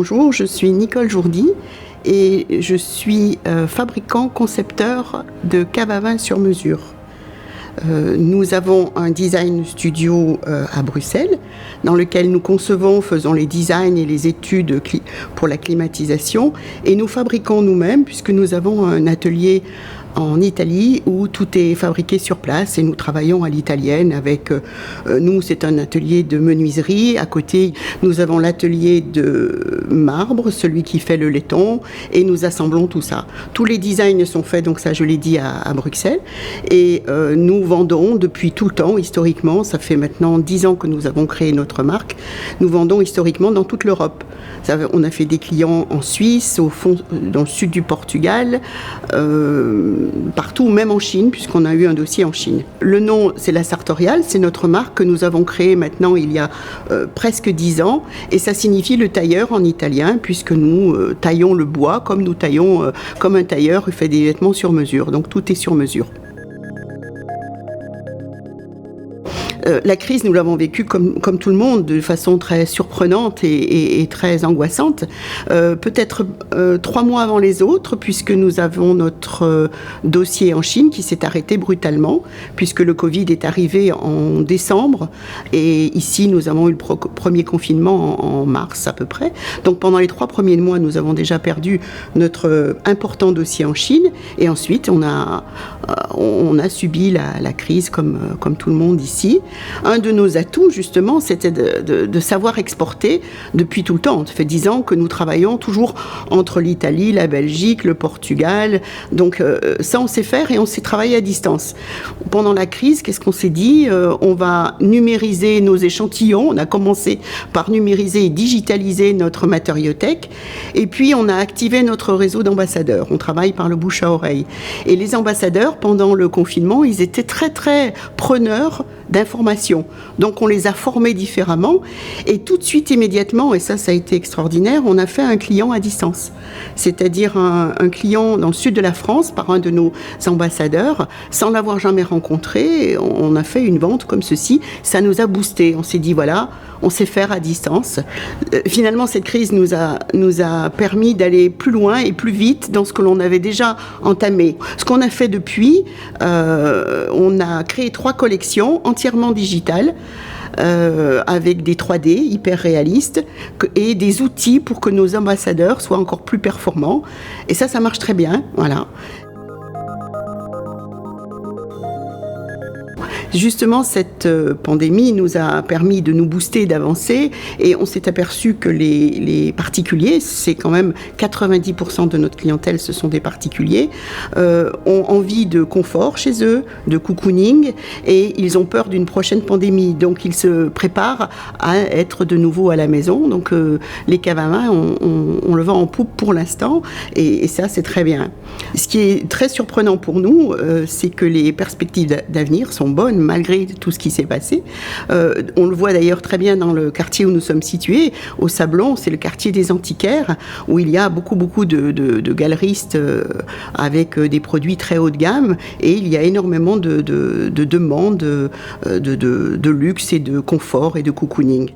Bonjour, je suis Nicole Jourdi et je suis fabricant-concepteur de cave à vin sur mesure. Nous avons un design studio à Bruxelles dans lequel nous concevons, faisons les designs et les études pour la climatisation et nous fabriquons nous-mêmes puisque nous avons un atelier en Italie où tout est fabriqué sur place et nous travaillons à l'italienne avec nous, c'est un atelier de menuiserie. À côté, nous avons l'atelier de marbre, celui qui fait le laiton, et nous assemblons tout ça. Tous les designs sont faits, donc ça je l'ai dit, à Bruxelles, et nous vendons depuis tout le temps, historiquement, ça fait maintenant 10 ans que nous avons créé notre marque, nous vendons historiquement dans toute l'Europe. On a fait des clients en Suisse, au fond, dans le sud du Portugal, partout, même en Chine, puisqu'on a eu un dossier en Chine. Le nom, c'est La Sartoriale, c'est notre marque que nous avons créée maintenant il y a presque 10 ans, et ça signifie le tailleur en italien, puisque nous taillons le bois comme nous taillons, comme un tailleur fait des vêtements sur mesure, donc tout est sur mesure. La crise, nous l'avons vécue comme tout le monde, de façon très surprenante et très angoissante. Peut-être 3 mois avant les autres, puisque nous avons notre dossier en Chine qui s'est arrêté brutalement, puisque le Covid est arrivé en décembre. Et ici, nous avons eu le premier confinement en mars à peu près. Donc pendant les 3 premiers mois, nous avons déjà perdu notre important dossier en Chine. Et ensuite, on a subi la crise comme tout le monde ici. Un de nos atouts, justement, c'était de savoir exporter depuis tout le temps. Ça fait 10 ans que nous travaillons toujours entre l'Italie, la Belgique, le Portugal. Donc ça, on sait faire et on sait travailler à distance. Pendant la crise, qu'est-ce qu'on s'est dit ? On va numériser nos échantillons. On a commencé par numériser et digitaliser notre matériothèque. Et puis, on a activé notre réseau d'ambassadeurs. On travaille par le bouche à oreille. Et les ambassadeurs, pendant le confinement, ils étaient très, très preneurs d'informations. Donc on les a formés différemment et tout de suite, immédiatement, et ça a été extraordinaire, on a fait un client à distance. C'est-à-dire un client dans le sud de la France par un de nos ambassadeurs, sans l'avoir jamais rencontré, on a fait une vente comme ceci, ça nous a boosté. On s'est dit voilà, on sait faire à distance. Finalement, cette crise nous a permis d'aller plus loin et plus vite dans ce que l'on avait déjà entamé. Ce qu'on a fait depuis, on a créé 3 collections entièrement digitales, avec des 3D hyper réalistes et des outils pour que nos ambassadeurs soient encore plus performants. Et ça marche très bien, voilà. Justement, cette pandémie nous a permis de nous booster, d'avancer, et on s'est aperçu que les particuliers, c'est quand même 90% de notre clientèle, ce sont des particuliers, ont envie de confort chez eux, de cocooning, et ils ont peur d'une prochaine pandémie. Donc ils se préparent à être de nouveau à la maison. Donc les caves à vin, on le vend en poupe pour l'instant, et ça c'est très bien. Ce qui est très surprenant pour nous, c'est que les perspectives d'avenir sont bonnes, malgré tout ce qui s'est passé. On le voit d'ailleurs très bien dans le quartier où nous sommes situés, au Sablon, c'est le quartier des antiquaires, où il y a beaucoup de galeristes avec des produits très haut de gamme, et il y a énormément de demandes de luxe et de confort et de cocooning.